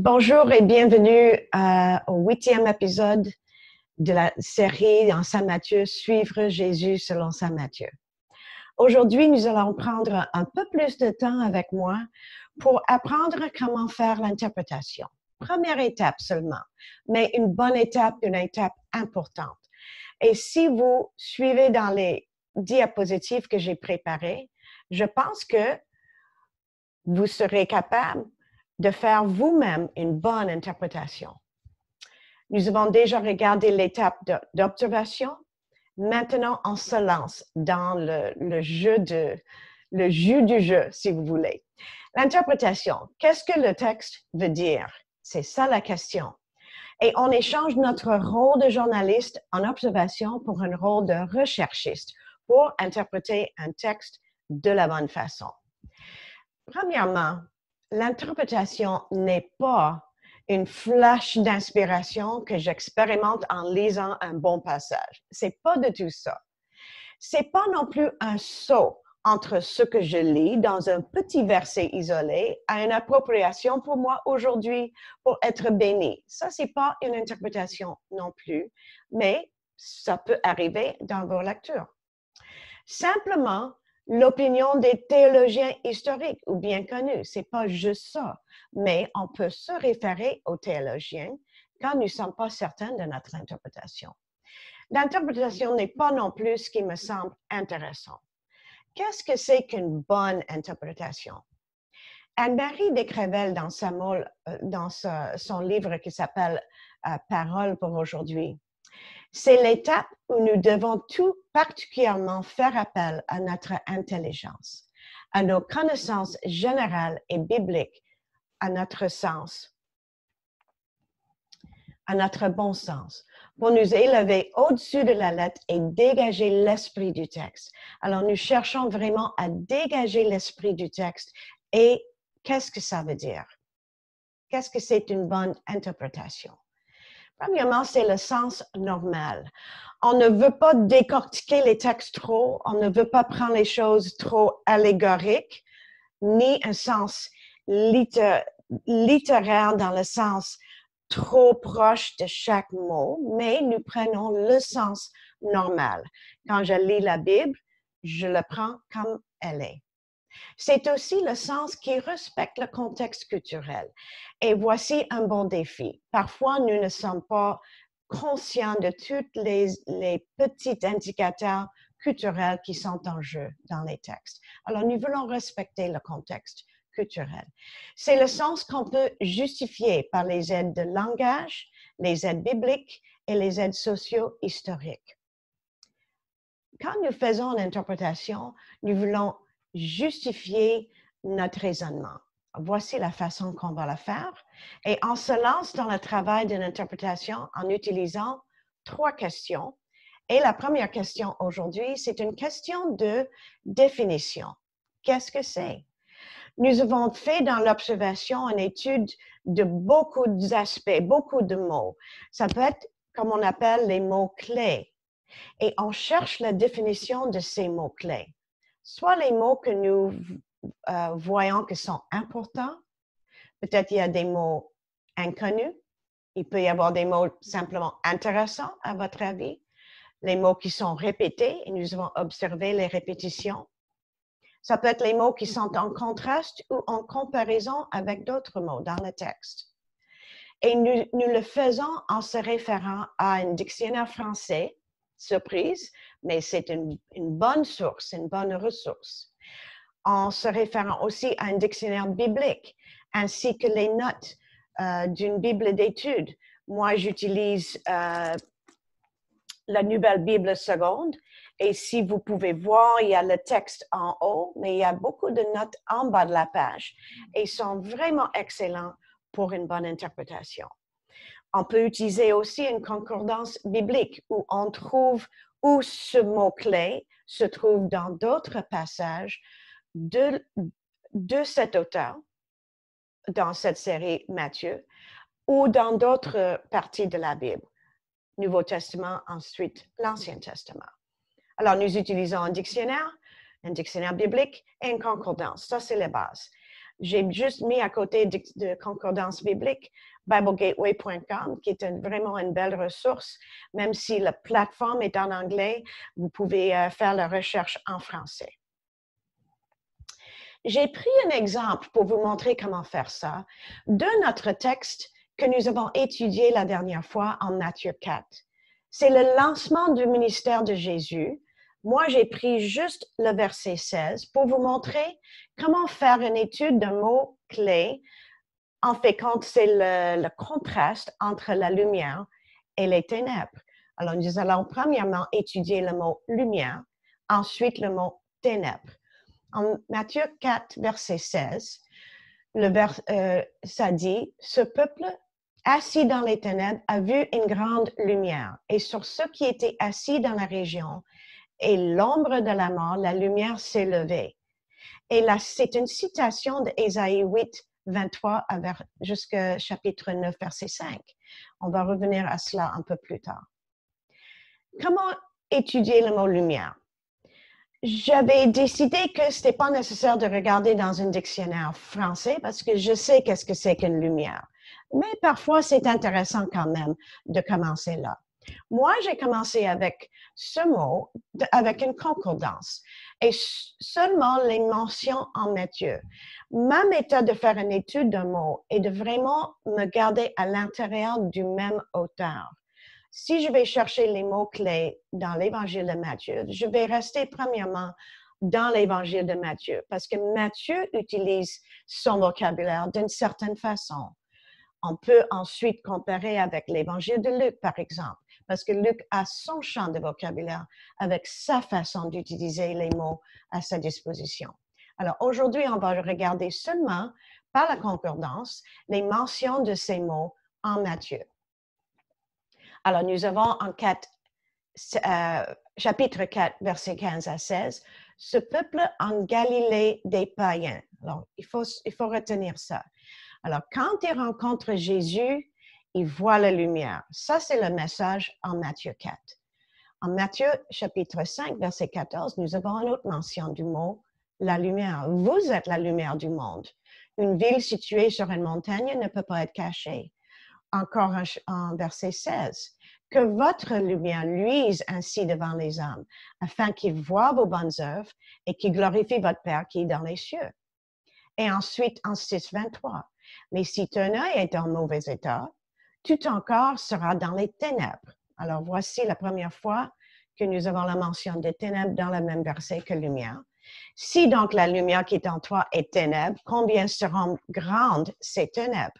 Bonjour et bienvenue au 8e épisode de la série en Saint Matthieu, Suivre Jésus selon Saint Matthieu. Aujourd'hui, nous allons prendre un peu plus de temps avec moi pour apprendre comment faire l'interprétation. Première étape seulement, mais une bonne étape, une étape importante. Et si vous suivez dans les diapositives que j'ai préparées, je pense que vous serez capable de faire vous-même une bonne interprétation. Nous avons déjà regardé l'étape d'observation. Maintenant, on se lance dans le jus du jeu, si vous voulez. L'interprétation, qu'est-ce que le texte veut dire? C'est ça la question. Et on échange notre rôle de journaliste en observation pour un rôle de recherchiste pour interpréter un texte de la bonne façon. Premièrement, l'interprétation n'est pas une flash d'inspiration que j'expérimente en lisant un bon passage. C'est pas du tout ça. C'est pas non plus un saut entre ce que je lis dans un petit verset isolé à une appropriation pour moi aujourd'hui pour être béni. Ça, c'est pas une interprétation non plus, mais ça peut arriver dans vos lectures. Simplement, l'opinion des théologiens historiques ou bien connus, c'est pas juste ça, mais on peut se référer aux théologiens quand nous ne sommes pas certains de notre interprétation. L'interprétation n'est pas non plus ce qui me semble intéressant. Qu'est-ce que c'est qu'une bonne interprétation? Anne-Marie Descrevel, dans son livre qui s'appelle Parole pour aujourd'hui, c'est l'étape où nous devons tout particulièrement faire appel à notre intelligence, à nos connaissances générales et bibliques, à notre sens, à notre bon sens, pour nous élever au-dessus de la lettre et dégager l'esprit du texte. Alors, nous cherchons vraiment à dégager l'esprit du texte. Et qu'est-ce que ça veut dire? Qu'est-ce que c'est une bonne interprétation? Premièrement, c'est le sens normal. On ne veut pas décortiquer les textes trop, on ne veut pas prendre les choses trop allégoriques, ni un sens littéraire dans le sens trop proche de chaque mot, mais nous prenons le sens normal. Quand je lis la Bible, je le prends comme elle est. C'est aussi le sens qui respecte le contexte culturel. Et voici un bon défi. Parfois, nous ne sommes pas conscients de tous les petits indicateurs culturels qui sont en jeu dans les textes. Alors, nous voulons respecter le contexte culturel. C'est le sens qu'on peut justifier par les aides de langage, les aides bibliques et les aides socio-historiques. Quand nous faisons une interprétation, nous voulons justifier notre raisonnement. Voici la façon qu'on va le faire. Et on se lance dans le travail d'une interprétation en utilisant 3 questions. Et la première question aujourd'hui, c'est une question de définition. Qu'est-ce que c'est? Nous avons fait dans l'observation une étude de beaucoup d'aspects, beaucoup de mots. Ça peut être, comme on appelle, les mots-clés. Et on cherche la définition de ces mots-clés. Soit les mots que nous voyons qui sont importants, peut-être il y a des mots inconnus, il peut y avoir des mots simplement intéressants à votre avis, les mots qui sont répétés, et nous avons observé les répétitions. Ça peut être les mots qui sont en contraste ou en comparaison avec d'autres mots dans le texte. Et nous le faisons en se référant à un dictionnaire français, surprise, mais c'est une bonne source, une bonne ressource. En se référant aussi à un dictionnaire biblique, ainsi que les notes d'une Bible d'études. Moi, j'utilise la Nouvelle Bible seconde, et si vous pouvez voir, il y a le texte en haut, mais il y a beaucoup de notes en bas de la page, et ils sont vraiment excellents pour une bonne interprétation. On peut utiliser aussi une concordance biblique où on trouve où ce mot-clé se trouve dans d'autres passages de cet auteur, dans cette série Matthieu, ou dans d'autres parties de la Bible. Nouveau Testament, ensuite l'Ancien Testament. Alors, nous utilisons un dictionnaire biblique et une concordance. Ça, c'est les bases. j'ai juste mis à côté de concordance biblique BibleGateway.com, qui est vraiment une belle ressource. Même si la plateforme est en anglais, vous pouvez faire la recherche en français. J'ai pris un exemple pour vous montrer comment faire ça de notre texte que nous avons étudié la dernière fois en Matthieu 4. C'est le lancement du ministère de Jésus. Moi, j'ai pris juste le verset 16 pour vous montrer comment faire une étude de mots-clés. En fait, quand c'est le contraste entre la lumière et les ténèbres. Alors, nous allons premièrement étudier le mot lumière, ensuite le mot ténèbres. En Matthieu 4, verset 16, ça dit, « Ce peuple assis dans les ténèbres a vu une grande lumière, et sur ceux qui étaient assis dans la région et l'ombre de la mort, la lumière s'est levée. » Et là, c'est une citation d'Ésaïe 8, 23 jusqu'au chapitre 9, verset 5. On va revenir à cela un peu plus tard. Comment étudier le mot lumière? J'avais décidé que ce n'était pas nécessaire de regarder dans un dictionnaire français parce que je sais qu'est-ce que c'est qu'une lumière. Mais parfois, c'est intéressant quand même de commencer là. Moi, j'ai commencé avec ce mot, avec une concordance et seulement les mentions en Matthieu. Ma méthode de faire une étude d'un mot est de vraiment me garder à l'intérieur du même auteur. Si je vais chercher les mots-clés dans l'Évangile de Matthieu, je vais rester premièrement dans l'Évangile de Matthieu parce que Matthieu utilise son vocabulaire d'une certaine façon. On peut ensuite comparer avec l'Évangile de Luc, par exemple, parce que Luc a son champ de vocabulaire avec sa façon d'utiliser les mots à sa disposition. Alors aujourd'hui, on va regarder seulement par la concordance les mentions de ces mots en Matthieu. Alors, nous avons en chapitre 4, versets 15 à 16, « Ce peuple en Galilée des païens ». Alors, il faut retenir ça. Alors, quand il rencontre Jésus, il voit la lumière. Ça, c'est le message en Matthieu 4. En Matthieu, chapitre 5, verset 14, nous avons une autre mention du mot « la lumière ». Vous êtes la lumière du monde. Une ville située sur une montagne ne peut pas être cachée. Encore en verset 16, « Que votre lumière luise ainsi devant les hommes, afin qu'ils voient vos bonnes œuvres et qu'ils glorifient votre Père qui est dans les cieux. » Et ensuite, en 6, 23, « Mais si ton œil est en mauvais état, tout ton corps sera dans les ténèbres. » Alors, voici la première fois que nous avons la mention des ténèbres dans le même verset que lumière. « Si donc la lumière qui est en toi est ténèbres, combien seront grandes ces ténèbres? »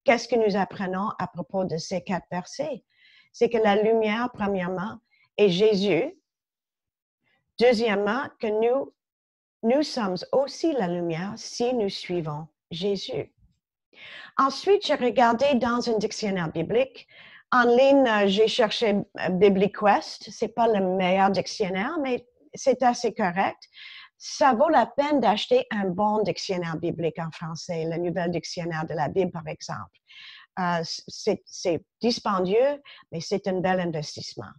Qu'est-ce que nous apprenons à propos de ces 4 versets? C'est que la lumière, premièrement, est Jésus. Deuxièmement, que nous sommes aussi la lumière si nous suivons Jésus. Ensuite, j'ai regardé dans un dictionnaire biblique. En ligne, j'ai cherché BibliQuest. Ce n'est pas le meilleur dictionnaire, mais c'est assez correct. Ça vaut la peine d'acheter un bon dictionnaire biblique en français, le Nouvel Dictionnaire de la Bible, par exemple. C'est dispendieux, mais c'est un bel investissement.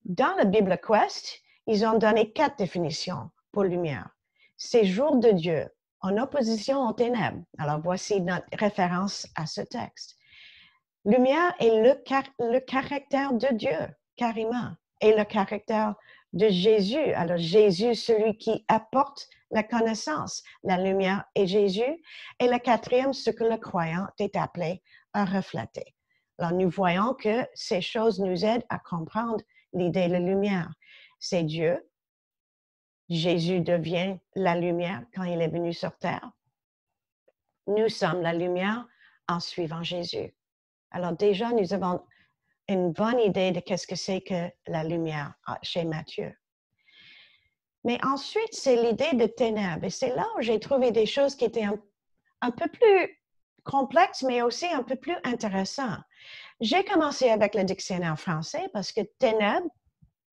Dans le BibleQuest, ils ont donné 4 définitions pour lumière. C'est jour de Dieu, en opposition aux ténèbres. Alors, voici notre référence à ce texte. Lumière est le caractère de Dieu, carrément, et le caractère de Jésus. Alors, Jésus, celui qui apporte la connaissance, la lumière est Jésus. Et le 4e, ce que le croyant est appelé à refléter. Alors, nous voyons que ces choses nous aident à comprendre l'idée de la lumière. C'est Dieu. Jésus devient la lumière quand il est venu sur terre. Nous sommes la lumière en suivant Jésus. Alors déjà, nous avons une bonne idée de qu'est-ce que c'est que la lumière chez Matthieu. Mais ensuite, c'est l'idée de ténèbres. Et c'est là où j'ai trouvé des choses qui étaient un peu plus complexes, mais aussi un peu plus intéressantes. J'ai commencé avec le dictionnaire français parce que ténèbres,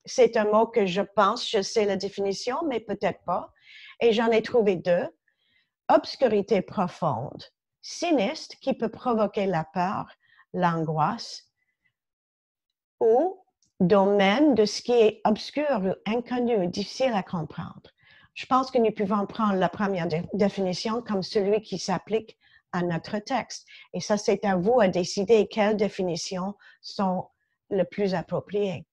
c'est un mot que je pense, je sais la définition, mais peut-être pas. Et j'en ai trouvé 2. Obscurité profonde, sinistre, qui peut provoquer la peur, l'angoisse, ou domaine de ce qui est obscur ou inconnu, difficile à comprendre. Je pense que nous pouvons prendre la première définition comme celui qui s'applique à notre texte. Et ça, c'est à vous à décider quelles définitions sont les plus appropriées.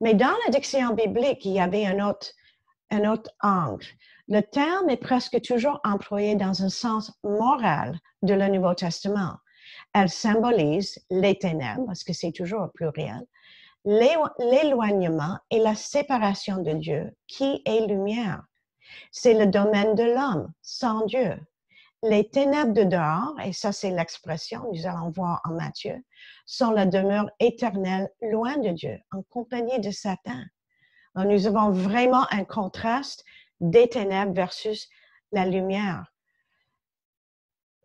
Mais dans le dictionnaire biblique, il y avait un autre angle. Le terme est presque toujours employé dans un sens moral de le Nouveau Testament. Elle symbolise les ténèbres, parce que c'est toujours au pluriel, l'éloignement et la séparation de Dieu, qui est lumière. C'est le domaine de l'homme, sans Dieu. Les ténèbres de dehors, et ça c'est l'expression, nous allons voir en Matthieu, sont la demeure éternelle loin de Dieu, en compagnie de Satan. Alors, nous avons vraiment un contraste des ténèbres versus la lumière.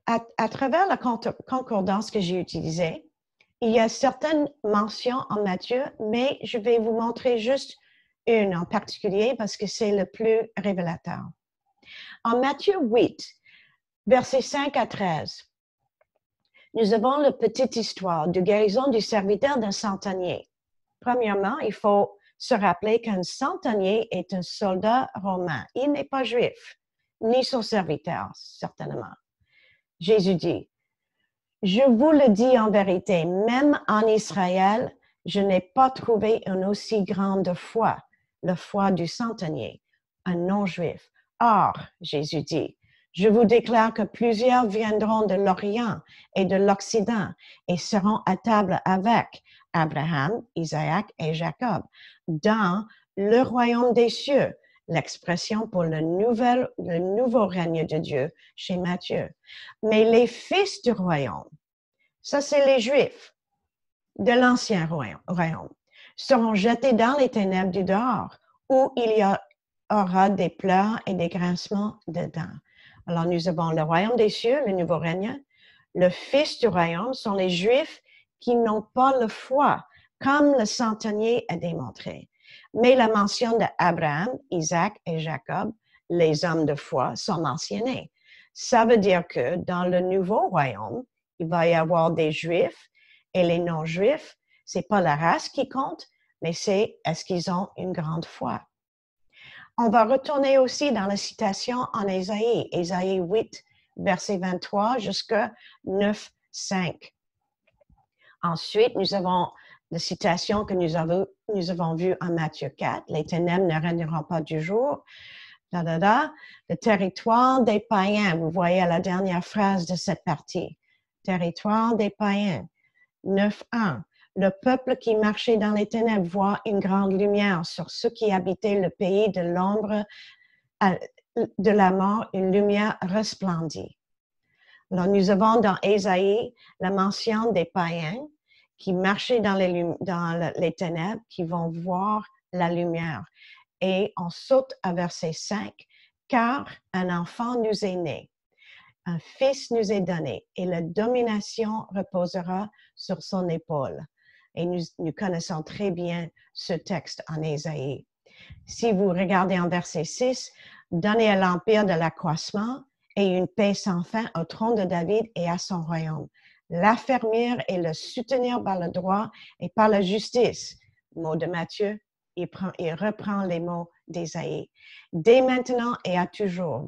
À travers la concordance que j'ai utilisée, il y a certaines mentions en Matthieu, mais je vais vous montrer juste une en particulier parce que c'est le plus révélateur. En Matthieu 8, versets 5 à 13, nous avons la petite histoire de guérison du serviteur d'un centenier. Premièrement, il faut se rappeler qu'un centenier est un soldat romain. Il n'est pas juif, ni son serviteur, certainement. Jésus dit, « Je vous le dis en vérité, même en Israël, je n'ai pas trouvé une aussi grande foi, la foi du centenier, un non-juif. Or, Jésus dit, je vous déclare que plusieurs viendront de l'Orient et de l'Occident et seront à table avec Abraham, Isaac et Jacob dans le royaume des cieux. » L'expression pour le nouveau règne de Dieu chez Matthieu. Mais les fils du royaume, ça c'est les Juifs de l'ancien royaume, seront jetés dans les ténèbres du dehors, où il y aura des pleurs et des grincements de dents. Alors nous avons le royaume des cieux, le nouveau règne. Le fils du royaume sont les Juifs qui n'ont pas la foi, comme le centenier a démontré. Mais la mention d'Abraham, Isaac et Jacob, les hommes de foi, sont mentionnés. Ça veut dire que dans le nouveau royaume, il va y avoir des Juifs et les non-Juifs. C'est pas la race qui compte, mais c'est est-ce qu'ils ont une grande foi. On va retourner aussi dans la citation en Ésaïe, Ésaïe 8, verset 23 jusqu'à 9, 5. Ensuite, nous avons la citation que nous avons vue en Matthieu 4, « Les ténèbres ne régneront pas du jour. » Le territoire des païens, vous voyez la dernière phrase de cette partie. Territoire des païens. 9.1. Le peuple qui marchait dans les ténèbres voit une grande lumière. Sur ceux qui habitaient le pays de l'ombre de la mort, une lumière resplendit. Alors, nous avons dans Ésaïe la mention des païens qui marchaient dans les ténèbres, qui vont voir la lumière. Et on saute à verset 5, « Car un enfant nous est né, un fils nous est donné, et la domination reposera sur son épaule. » Et nous connaissons très bien ce texte en Ésaïe. Si vous regardez en verset 6, « Donnez à l'empire de l'accroissement et une paix sans fin au trône de David et à son royaume. L'affermir et le soutenir par le droit et par la justice. » Mot de Matthieu, il reprend les mots d'Ésaïe. « Dès maintenant et à toujours,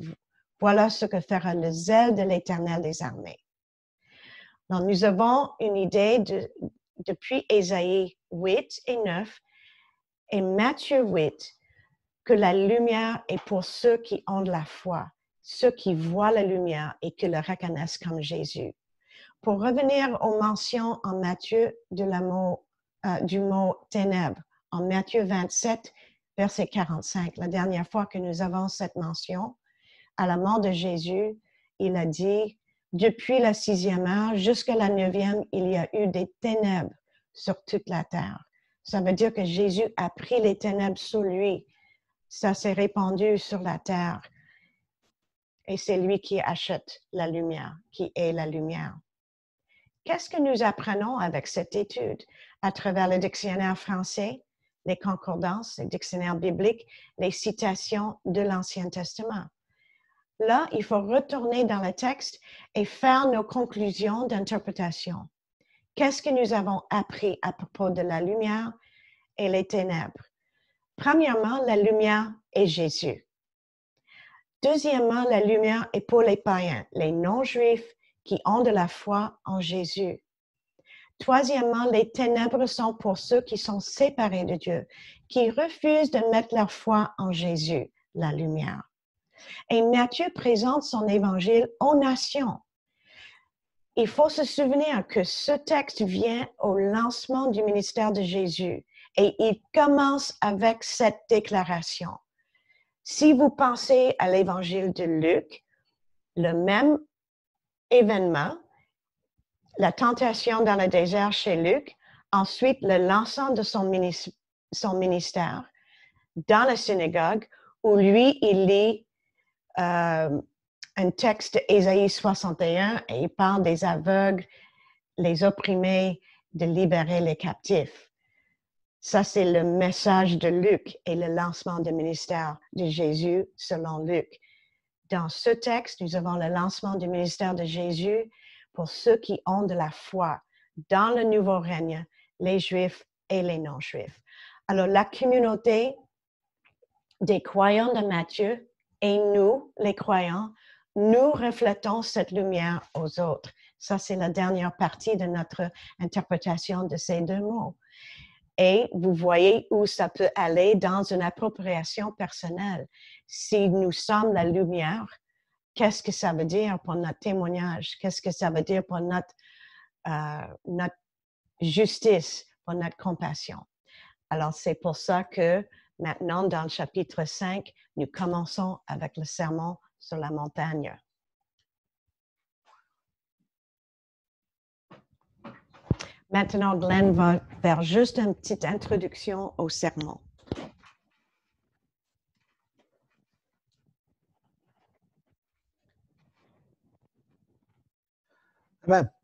voilà ce que fera le zèle de l'Éternel des armées. » Donc, nous avons une idée depuis Ésaïe 8 et 9 et Matthieu 8 que la lumière est pour ceux qui ont de la foi, ceux qui voient la lumière et qui le reconnaissent comme Jésus. Pour revenir aux mentions en Matthieu du mot ténèbres, en Matthieu 27, verset 45, la dernière fois que nous avons cette mention, à la mort de Jésus, il a dit, « Depuis la 6e heure jusqu'à la 9e, il y a eu des ténèbres sur toute la terre. » Ça veut dire que Jésus a pris les ténèbres sur lui. Ça s'est répandu sur la terre. Et c'est lui qui achète la lumière, qui est la lumière. Qu'est-ce que nous apprenons avec cette étude à travers le dictionnaire français, les concordances, les dictionnaires bibliques, les citations de l'Ancien Testament? Là, il faut retourner dans le texte et faire nos conclusions d'interprétation. Qu'est-ce que nous avons appris à propos de la lumière et les ténèbres? Premièrement, la lumière est Jésus. Deuxièmement, la lumière est pour les païens, les non-juifs qui ont de la foi en Jésus. Troisièmement, les ténèbres sont pour ceux qui sont séparés de Dieu, qui refusent de mettre leur foi en Jésus, la lumière. Et Matthieu présente son évangile aux nations. Il faut se souvenir que ce texte vient au lancement du ministère de Jésus et il commence avec cette déclaration. Si vous pensez à l'évangile de Luc, le même événement, la tentation dans le désert chez Luc, ensuite le lancement de son ministère dans la synagogue où lui, il lit un texte d'Ésaïe 61 et il parle des aveugles, les opprimés, de libérer les captifs. Ça, c'est le message de Luc et le lancement du ministère de Jésus selon Luc. Dans ce texte, nous avons le lancement du ministère de Jésus pour ceux qui ont de la foi dans le nouveau règne, les Juifs et les non-Juifs. Alors, la communauté des croyants de Matthieu et nous, les croyants, nous reflétons cette lumière aux autres. Ça, c'est la dernière partie de notre interprétation de ces deux mots. Et vous voyez où ça peut aller dans une appropriation personnelle. Si nous sommes la lumière, qu'est-ce que ça veut dire pour notre témoignage? Qu'est-ce que ça veut dire pour notre justice, pour notre compassion? Alors, c'est pour ça que maintenant, dans le chapitre 5, nous commençons avec le sermon sur la montagne. Maintenant, Glenn va faire juste une petite introduction au sermon.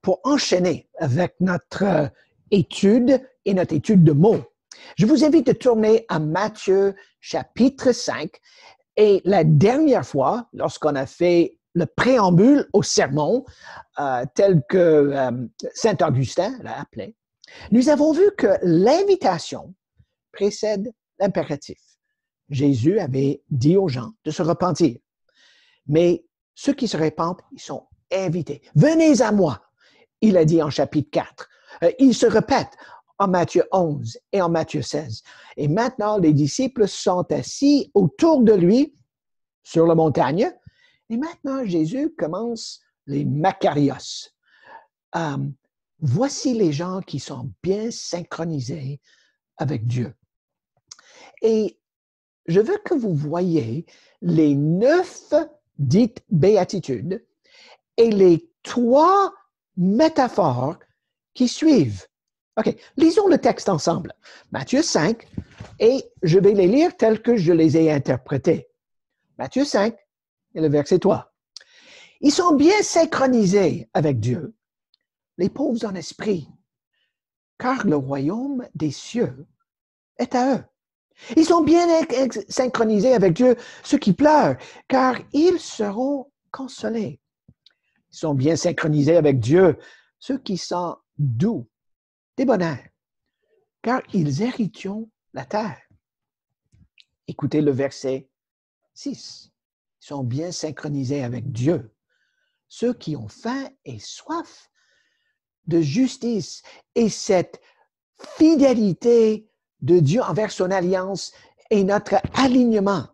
Pour enchaîner avec notre étude et notre étude de mots, je vous invite de tourner à Matthieu chapitre 5. Et la dernière fois, lorsqu'on a fait le préambule au sermon, tel que Saint Augustin l'a appelé, nous avons vu que l'invitation précède l'impératif. Jésus avait dit aux gens de se repentir. Mais ceux qui se repentent, ils sont invités. Venez à moi, il a dit en chapitre 4. Il se répète en Matthieu 11 et en Matthieu 16. Et maintenant, les disciples sont assis autour de lui sur la montagne. Et maintenant, Jésus commence les Makarios. Voici les gens qui sont bien synchronisés avec Dieu. Et je veux que vous voyez les 9 dites béatitudes et les 3 métaphores qui suivent. OK, lisons le texte ensemble. Matthieu 5, et je vais les lire tels que je les ai interprétés. Matthieu 5, et le verset 3. Ils sont bien synchronisés avec Dieu, les pauvres en esprit, car le royaume des cieux est à eux. Ils sont bien synchronisés avec Dieu, ceux qui pleurent, car ils seront consolés. Ils sont bien synchronisés avec Dieu, ceux qui sont doux, débonnaires, car ils hériteront la terre. Écoutez le verset 6. Ils sont bien synchronisés avec Dieu, ceux qui ont faim et soif de justice et cette fidélité de Dieu envers son alliance et notre alignement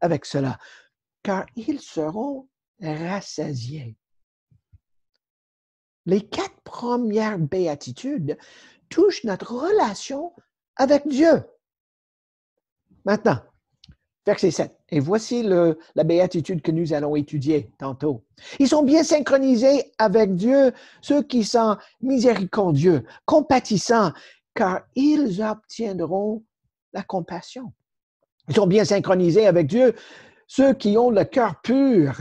avec cela, car ils seront rassasiés. Les 4 premières béatitudes touchent notre relation avec Dieu. Maintenant, verset 7. Et voici la béatitude que nous allons étudier tantôt. Ils sont bien synchronisés avec Dieu, ceux qui sont miséricordieux, compatissants, car ils obtiendront la compassion. Ils sont bien synchronisés avec Dieu, ceux qui ont le cœur pur,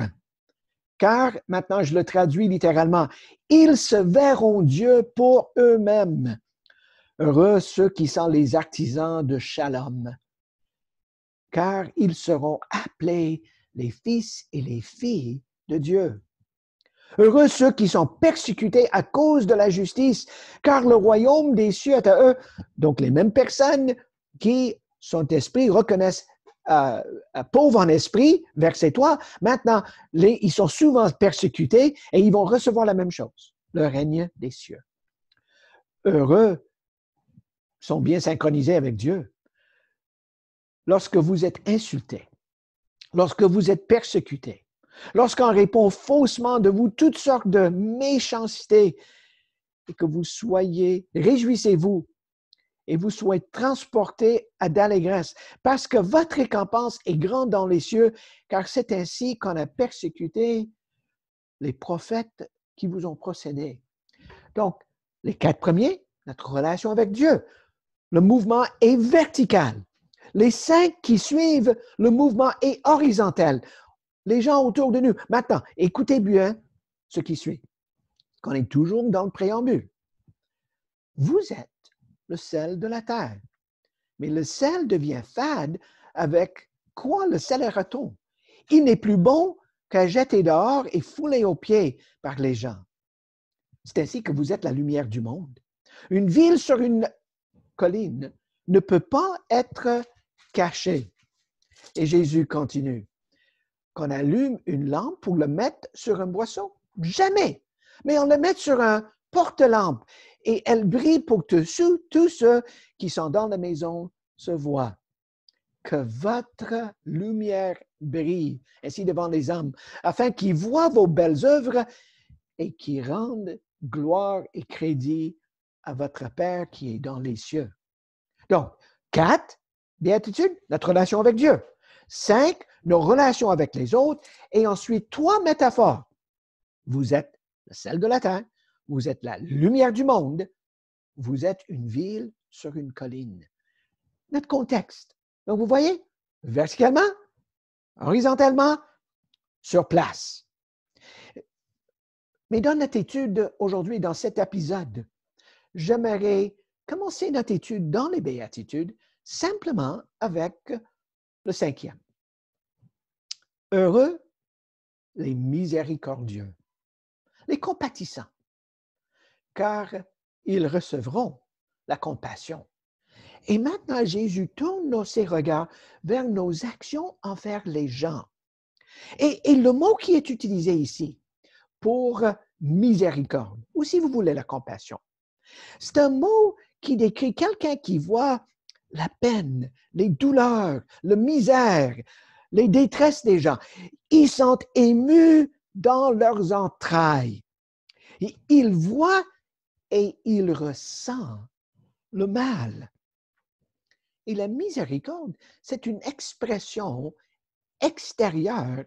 car, maintenant je le traduis littéralement, ils se verront Dieu pour eux-mêmes. Heureux ceux qui sont les artisans de Shalom, car ils seront appelés les fils et les filles de Dieu. Heureux ceux qui sont persécutés à cause de la justice, car le royaume des cieux est à eux. Donc les mêmes personnes qui sont esprits reconnaissent pauvres en esprit, verset 3, maintenant, ils sont souvent persécutés et ils vont recevoir la même chose, le règne des cieux. Heureux sont bien synchronisés avec Dieu. Lorsque vous êtes insultés, lorsque vous êtes persécutés, lorsqu'on répond faussement de vous toutes sortes de méchancetés et que vous soyez, réjouissez-vous et vous soyez transportés à d'allégresse, parce que votre récompense est grande dans les cieux, car c'est ainsi qu'on a persécuté les prophètes qui vous ont précédés. Donc, les 4 premiers, notre relation avec Dieu. Le mouvement est vertical. Les 5 qui suivent, le mouvement est horizontal. Les gens autour de nous. Maintenant, écoutez bien ce qui suit, qu'on est toujours dans le préambule. Vous êtes le sel de la terre. Mais le sel devient fade avec quoi le sel est retourné. Il n'est plus bon qu'à jeter dehors et foulé aux pieds par les gens. C'est ainsi que vous êtes la lumière du monde. Une ville sur une colline ne peut pas être cachée. Et Jésus continue. Qu'on allume une lampe pour le mettre sur un boisseau? Jamais. Mais on le met sur un porte-lampe et elle brille pour que tous ceux qui sont dans la maison se voient. Que votre lumière brille ainsi devant les hommes, afin qu'ils voient vos belles œuvres et qu'ils rendent gloire et crédit à votre Père qui est dans les cieux. Donc, 4, béatitude, notre relation avec Dieu. 5, nos relations avec les autres. Et ensuite, 3 métaphores. Vous êtes le sel de la terre, vous êtes la lumière du monde, vous êtes une ville sur une colline. Notre contexte. Donc, vous voyez, verticalement, horizontalement, sur place. Mais dans notre étude aujourd'hui, dans cet épisode, j'aimerais commencer notre étude dans les béatitudes simplement avec le 5e. Heureux les miséricordieux, les compatissants, car ils recevront la compassion. Et maintenant, Jésus tourne ses regards vers nos actions envers les gens. Et le mot qui est utilisé ici pour miséricorde, ou si vous voulez la compassion, c'est un mot qui décrit quelqu'un qui voit la peine, les douleurs, la misère, les détresses des gens. Ils sont émus dans leurs entrailles. Ils voient et ils ressentent le mal. Et la miséricorde, c'est une expression extérieure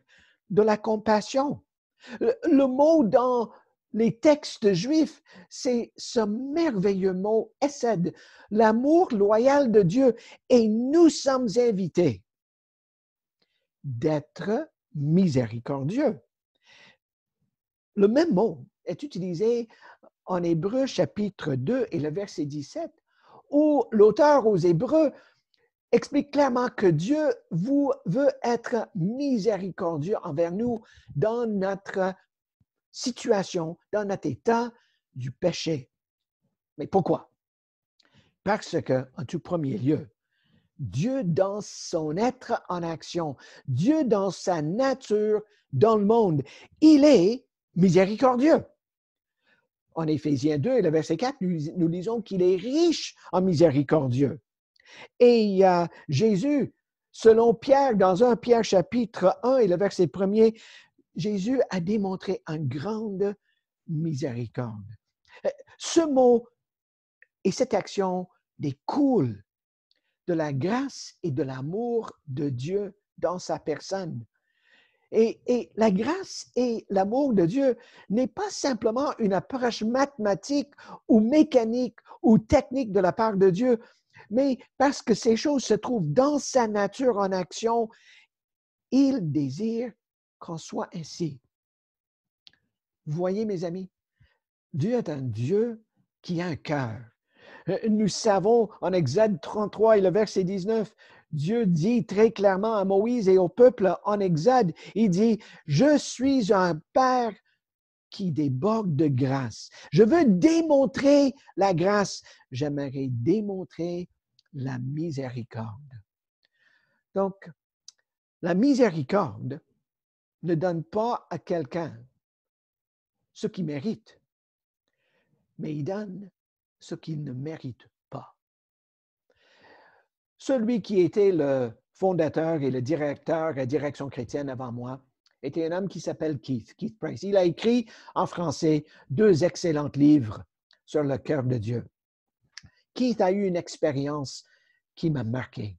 de la compassion. Le mot dans les textes juifs, c'est ce merveilleux mot « hesed », l'amour loyal de Dieu. Et nous sommes invités d'être miséricordieux. Le même mot est utilisé en Hébreux chapitre 2 et le verset 17, où l'auteur aux Hébreux explique clairement que Dieu veut être miséricordieux envers nous dans notre situation, dans notre état du péché. Mais pourquoi? Parce que, en tout premier lieu, Dieu dans son être en action, Dieu dans sa nature dans le monde, il est miséricordieux. En Éphésiens 2 et le verset 4, nous lisons qu'il est riche en miséricordieux. Et Jésus, selon Pierre, dans 1 Pierre chapitre 1 et le verset 1er, Jésus a démontré une grande miséricorde. Ce mot et cette action découlent de la grâce et de l'amour de Dieu dans sa personne. Et la grâce et l'amour de Dieu n'est pas simplement une approche mathématique ou mécanique ou technique de la part de Dieu, mais parce que ces choses se trouvent dans sa nature en action, il désire qu'on soit ainsi. Vous voyez, mes amis, Dieu est un Dieu qui a un cœur. Nous savons en Exode 33 et le verset 19, Dieu dit très clairement à Moïse et au peuple en Exode, il dit, « Je suis un Père qui déborde de grâce. Je veux démontrer la grâce. J'aimerais démontrer la miséricorde. » Donc, La miséricorde ne donne pas à quelqu'un ce qu'il mérite, mais il donne ce qu'il ne mérite pas. Celui qui était le fondateur et le directeur de la direction chrétienne avant moi était un homme qui s'appelle Keith Price. Il a écrit en français 2 excellents livres sur le cœur de Dieu. Keith a eu une expérience qui m'a marqué.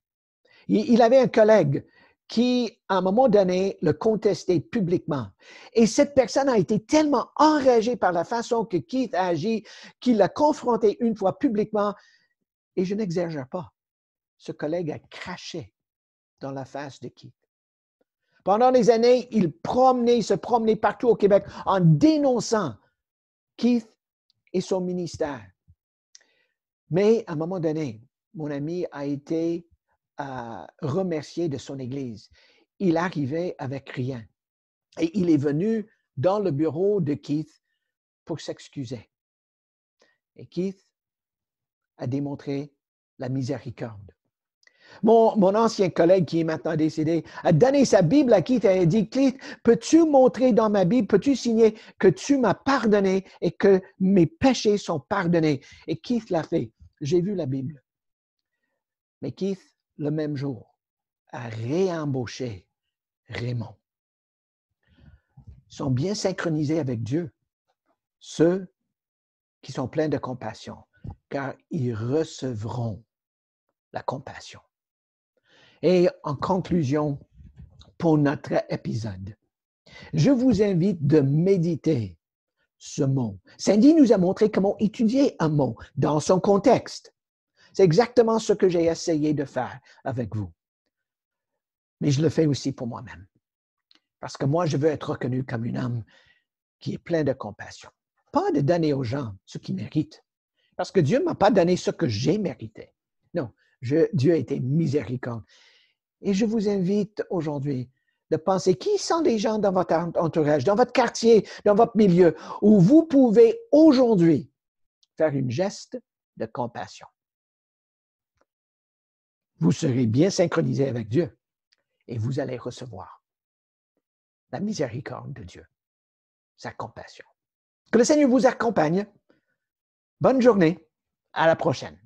Il avait un collègue qui, à un moment donné, le contestait publiquement. Et cette personne a été tellement enragée par la façon que Keith a agi qu'il l'a confronté une fois publiquement. Et je n'exagère pas. Ce collègue a craché dans la face de Keith. Pendant des années, il se promenait partout au Québec en dénonçant Keith et son ministère. Mais à un moment donné, mon ami a été remercié de son Église. Il arrivait avec rien. Et il est venu dans le bureau de Keith pour s'excuser. Et Keith a démontré la miséricorde. Mon ancien collègue qui est maintenant décédé a donné sa Bible à Keith et a dit, Keith, peux-tu montrer dans ma Bible, peux-tu signer que tu m'as pardonné et que mes péchés sont pardonnés? Et Keith l'a fait. J'ai vu la Bible. Mais Keith, le même jour, a réembauché Raymond. Ils sont bien synchronisés avec Dieu, ceux qui sont pleins de compassion, car ils recevront la compassion. Et en conclusion, pour notre épisode, je vous invite de méditer ce mot. Cindy nous a montré comment étudier un mot dans son contexte. C'est exactement ce que j'ai essayé de faire avec vous. Mais je le fais aussi pour moi-même. Parce que moi, je veux être reconnu comme un homme qui est plein de compassion. Pas de donner aux gens ce qu'ils méritent. Parce que Dieu ne m'a pas donné ce que j'ai mérité. Non, Dieu a été miséricorde. Et je vous invite aujourd'hui de penser qui sont les gens dans votre entourage, dans votre quartier, dans votre milieu, où vous pouvez aujourd'hui faire une geste de compassion. Vous serez bien synchronisé avec Dieu et vous allez recevoir la miséricorde de Dieu, sa compassion. Que le Seigneur vous accompagne. Bonne journée. À la prochaine.